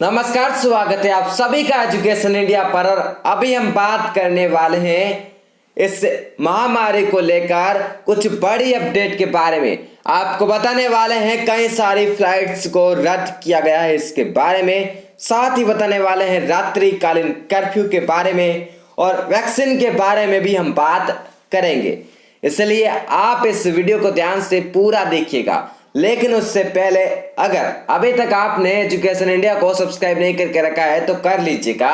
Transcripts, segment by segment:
नमस्कार, स्वागत है आप सभी का एजुकेशन इंडिया पर। और अभी हम बात करने वाले हैं इस महामारी को लेकर कुछ बड़ी अपडेट के बारे में। आपको बताने वाले हैं कई सारी फ्लाइट्स को रद्द किया गया है इसके बारे में, साथ ही बताने वाले हैं रात्रिकालीन कर्फ्यू के बारे में और वैक्सीन के बारे में भी हम बात करेंगे। इसलिए आप इस वीडियो को ध्यान से पूरा देखिएगा। लेकिन उससे पहले अगर अभी तक आपने एजुकेशन इंडिया को सब्सक्राइब नहीं करके रखा है तो कर लीजिएगा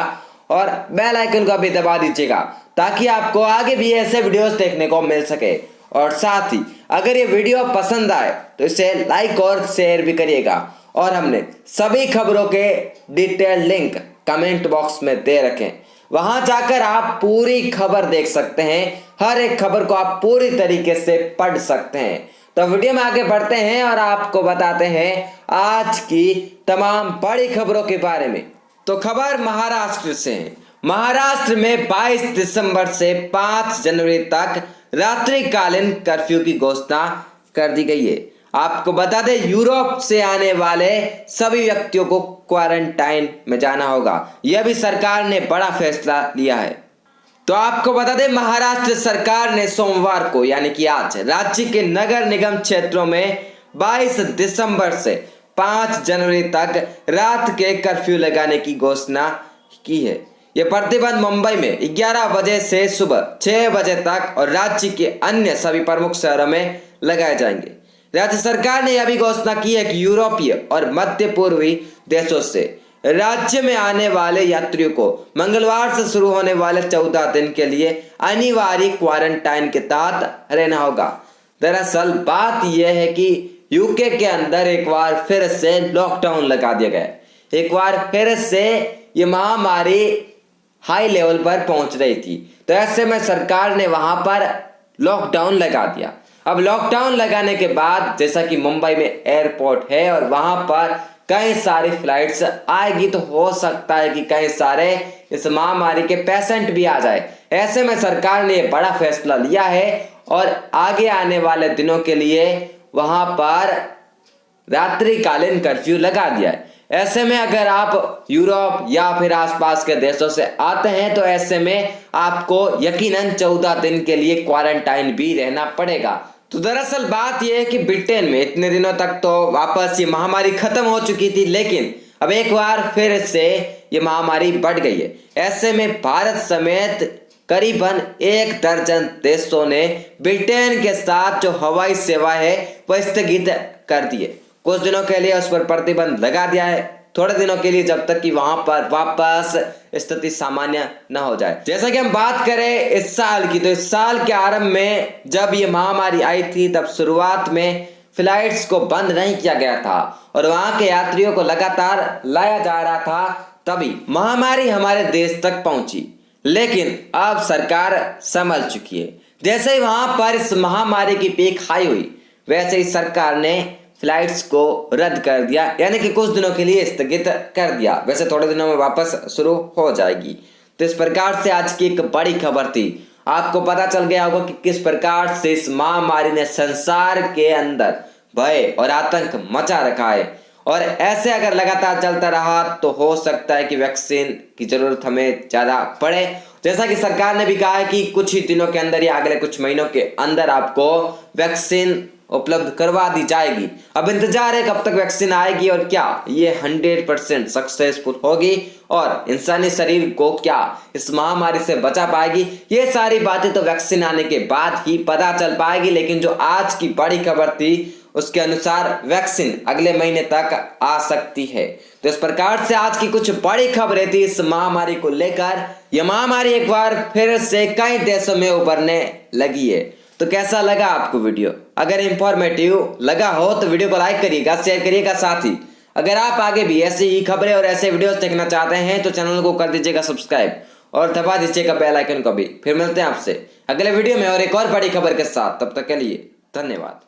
और बेल आइकन को भी दबा दीजिएगा ताकि आपको आगे भी ऐसे वीडियोस देखने को मिल सके। और साथ ही अगर ये वीडियो पसंद आए तो इसे लाइक और शेयर भी करिएगा। और हमने सभी खबरों के डिटेल लिंक कमेंट बॉक्स में दे रखे हैं, वहां जाकर आप पूरी खबर देख सकते हैं। हर एक खबर को आप पूरी तरीके से पढ़ सकते हैं। तो वीडियो में आगे बढ़ते हैं और आपको बताते हैं आज की तमाम बड़ी खबरों के बारे में। तो खबर महाराष्ट्र से है। महाराष्ट्र में 22 दिसंबर से 5 जनवरी तक रात्रिकालीन कर्फ्यू की घोषणा कर दी गई है। आपको बता दें यूरोप से आने वाले सभी व्यक्तियों को क्वारंटाइन में जाना होगा। यह भी सरकार ने बड़ा फैसला लिया है। तो आपको बता दें महाराष्ट्र सरकार ने सोमवार को यानी कि आज राज्य के नगर निगम क्षेत्रों में 22 दिसंबर से 5 जनवरी तक रात के कर्फ्यू लगाने की घोषणा की है। यह प्रतिबंध मुंबई में 11 बजे से सुबह 6 बजे तक और राज्य के अन्य सभी प्रमुख शहरों में लगाए जाएंगे। राज्य सरकार ने यह भी घोषणा की है कि यूरोपीय और मध्य पूर्वी देशों से राज्य में आने वाले यात्रियों को मंगलवार से शुरू होने वाले 14 दिन के लिए अनिवार्य क्वारंटाइन के तहत रहना होगा। दरअसल बात यह है कि यूके के अंदर एक बार फिर से लॉकडाउन लगा दिया गया। एक बार फिर से ये महामारी हाई लेवल पर पहुंच रही थी, तो ऐसे में सरकार ने वहां पर लॉकडाउन लगा दिया। अब लॉकडाउन लगाने के बाद जैसा कि मुंबई में एयरपोर्ट है और वहां पर कई सारी फ्लाइट्स आएगी, तो हो सकता है कि कई सारे इस महामारी के पेशेंट भी आ जाए। ऐसे में सरकार ने बड़ा फैसला लिया है और आगे आने वाले दिनों के लिए वहां पर रात्रिकालीन कर्फ्यू लगा दिया है। ऐसे में अगर आप यूरोप या फिर आसपास के देशों से आते हैं तो ऐसे में आपको यकीनन 14 दिन के लिए क्वारंटाइन भी रहना पड़ेगा। तो दरअसल बात यह है कि ब्रिटेन में इतने दिनों तक तो वापस ये महामारी खत्म हो चुकी थी, लेकिन अब एक बार फिर से ये महामारी बढ़ गई है। ऐसे में भारत समेत करीबन 1 दर्जन देशों ने ब्रिटेन के साथ जो हवाई सेवा है वह स्थगित कर दी है। कुछ दिनों के लिए उस पर प्रतिबंध लगा दिया है, थोड़े दिनों के लिए, जब तक कि वहां पर वापस स्थिति सामान्य न हो जाए। जैसा कि हम बात करें इस साल की, तो इस साल के आरंभ में जब ये महामारी आई थी तब शुरुआत में फ्लाइट्स को बंद नहीं किया गया था और वहां के यात्रियों को लगातार लाया जा रहा था, तभी महामारी हमारे देश तक पहुंची। लेकिन अब सरकार संभल चुकी है। जैसे ही वहां पर इस महामारी की पीक हाई हुई, वैसे ही सरकार ने फ्लाइट्स को रद्द कर दिया, यानी कि कुछ दिनों के लिए स्थगित कर दिया। वैसे थोड़े दिनों में वापस शुरू हो जाएगी। तो इस प्रकार से आज की एक बड़ी खबर थी। आपको पता चल गया होगा कि किस प्रकार से इस महामारी ने संसार के अंदर भय और आतंक मचा रखा है। और ऐसे अगर लगातार चलता रहा तो हो सकता है कि वैक्सीन की जरूरत हमें ज्यादा पड़े। जैसा कि सरकार ने भी कहा है कि कुछ ही दिनों के अंदर या अगले कुछ महीनों के अंदर आपको वैक्सीन उपलब्ध करवा दी जाएगी। अब इंतजार है कब तक वैक्सीन आएगी और क्या ये 100% सक्सेसफुल होगी और इंसानी शरीर को क्या इस महामारी से बचा पाएगी। ये सारी बातें तो वैक्सीन आने के बाद ही पता चल पाएगी। लेकिन जो आज की बड़ी खबर थी उसके अनुसार वैक्सीन अगले महीने तक आ सकती है। तो इस प्रकार से आज की कुछ बड़ी खबरें थी इस महामारी को लेकर। यह महामारी एक बार फिर से कई देशों में उभरने लगी है। तो कैसा लगा आपको वीडियो? अगर इंफॉर्मेटिव लगा हो तो वीडियो को लाइक करिएगा, शेयर करिएगा। साथ ही अगर आप आगे भी ऐसी ही खबरें और ऐसे वीडियोस देखना चाहते हैं तो चैनल को कर दीजिएगा सब्सक्राइब और दबा दीजिएगा बेल आइकन को भी। फिर मिलते हैं आपसे अगले वीडियो में और एक और बड़ी खबर के साथ। तब तक के लिए धन्यवाद।